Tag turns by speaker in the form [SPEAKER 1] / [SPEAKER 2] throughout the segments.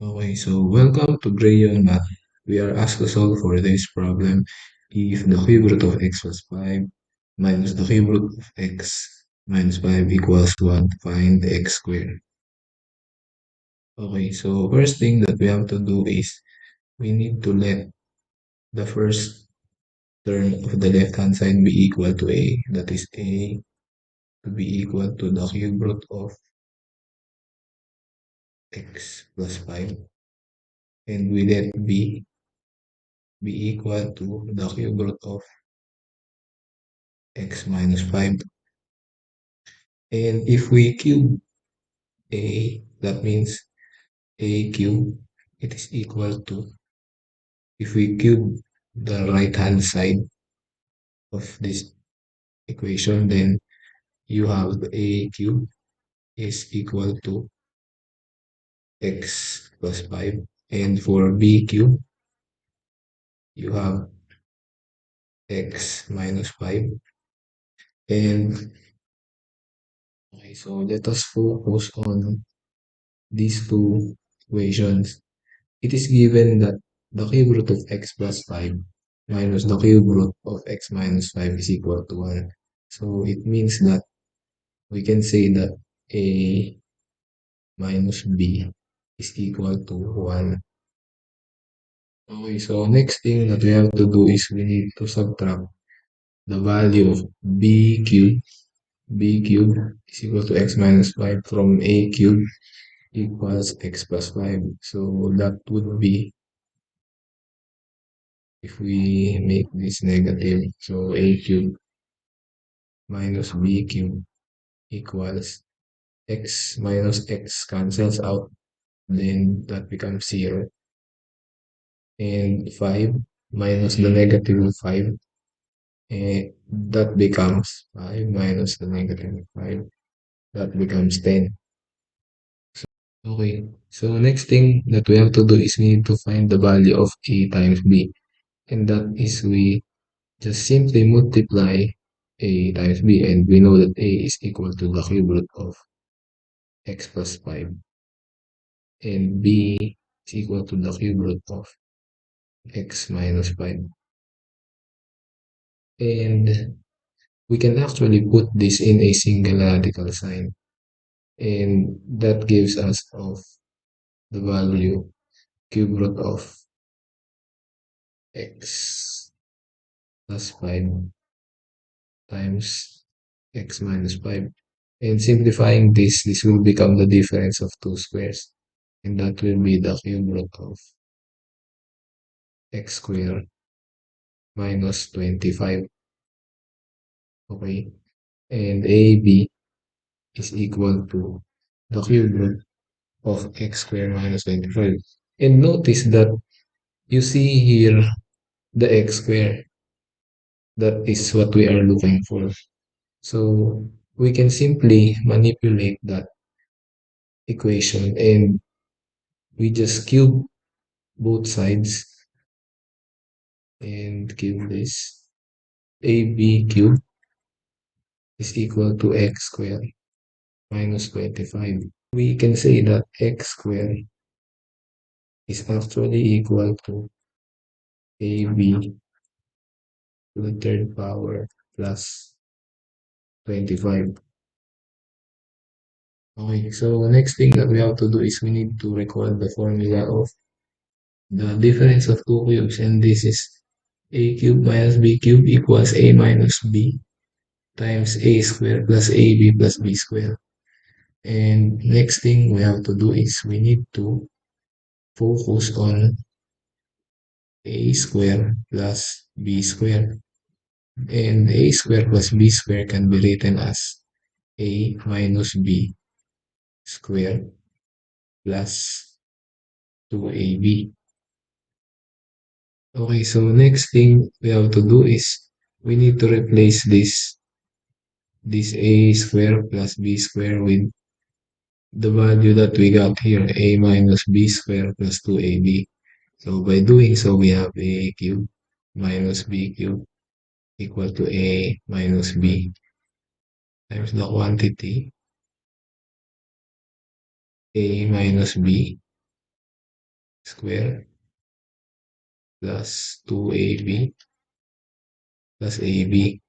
[SPEAKER 1] Okay, so welcome to Grayon Math. We are asked to solve for this problem if the cube root of x plus 5 minus the cube root of x minus 5 equals 1, find x squared. Okay, so first thing that we have to do is we need to let the first term of the left-hand side be equal to a. That is a to be equal to the cube root of x plus 5. And we let b be equal to the cube root of x minus 5. And if we cube a, that means a cube, it is equal to, if we cube the right hand side of this equation, then you have a cube is equal to x plus 5. And for b cube, you have x minus 5. And okay, so let us focus on these two equations. It is given that the cube root of x plus 5 minus the cube root of x minus 5 is equal to 1. So it means that we can say that a minus b is equal to 1. Okay, so next thing that we have to do is we need to subtract the value of b cube. B cube is equal to x minus 5 from a cube equals x plus 5. So that would be, if we make this negative, so a cube minus b cube equals x minus x cancels out, then that becomes 0. And 5 minus the negative 5, that becomes 5 minus the negative 5, that becomes 10. Okay, so next thing that we have to do is we need to find the value of a times b. And that is we just simply multiply a times b, and we know that a is equal to the cube root of x plus 5, and b is equal to the cube root of x minus 5. And we can actually put this in a single radical sign, and that gives us of the value cube root of x plus 5 times x minus 5. And simplifying this will become the difference of two squares, and that will be the cube root of x squared minus 25. Okay, and AB is equal to the cube root of x squared minus 25. And notice that you see here the x squared. That is what we are looking for. So we can simply manipulate that equation, and we just cube both sides and cube this. AB cube is equal to x squared minus 25. We can say that x squared is actually equal to AB to the third power plus 25. Okay, so next thing that we have to do is we need to record the formula of the difference of two cubes, and this is a cube minus b cube equals a minus b times a squared plus ab plus b squared. And next thing we have to do is we need to focus on a squared plus b squared. And a squared plus b squared can be written as a minus b squared plus 2ab. Okay, so next thing we have to do is we need to replace this a squared plus b squared with the value that we got here, a minus b squared plus 2ab. So by doing so, we have a cube minus b cube equal to a minus b times the quantity a minus b square plus 2ab plus ab.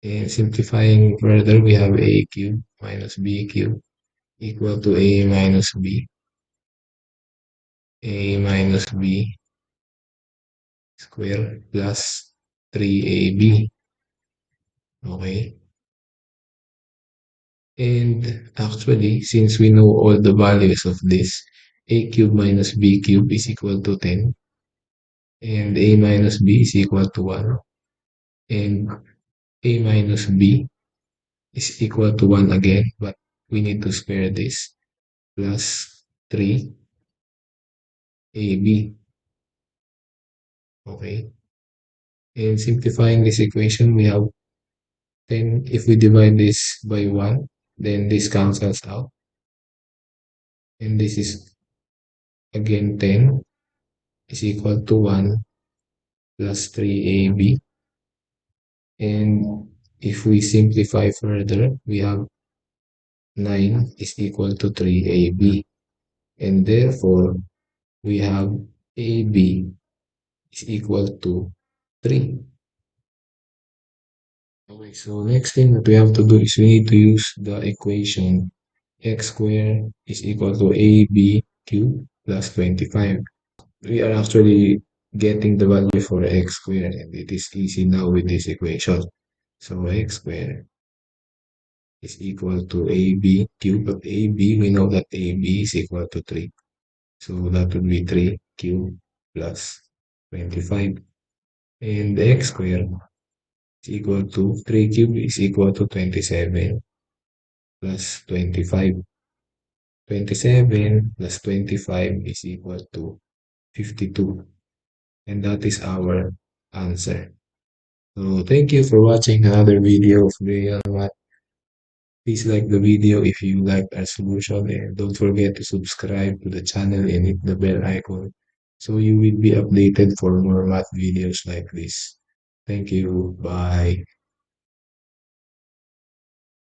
[SPEAKER 1] And simplifying further, we have a cube minus b cube equal to a minus b square plus 3ab. Okay. And actually, since we know all the values of this, a cube minus b cube is equal to 10, and a minus b is equal to 1, and a minus b is equal to 1 again, but we need to spare this, plus 3ab. Okay. And simplifying this equation, we have 10. If we divide this by 1, then this cancels out. And this is again 10 is equal to 1 plus 3ab. And if we simplify further, we have 9 is equal to 3ab. And therefore, we have ab is equal to 3. Okay, so next thing that we have to do is we need to use the equation x squared is equal to ab cubed plus 25. We are actually getting the value for x squared, and it is easy now with this equation. So x squared is equal to ab cubed, but ab, we know that ab is equal to 3. So that would be 3 cubed plus 25. And x squared is equal to 3 cubed is equal to 27 plus 25. 27 plus 25 is equal to 52. And that is our answer. So thank you for watching another video of Real Math. Please like the video if you liked our solution, and don't forget to subscribe to the channel and hit the bell icon so you will be updated for more math videos like this. Thank you. Bye.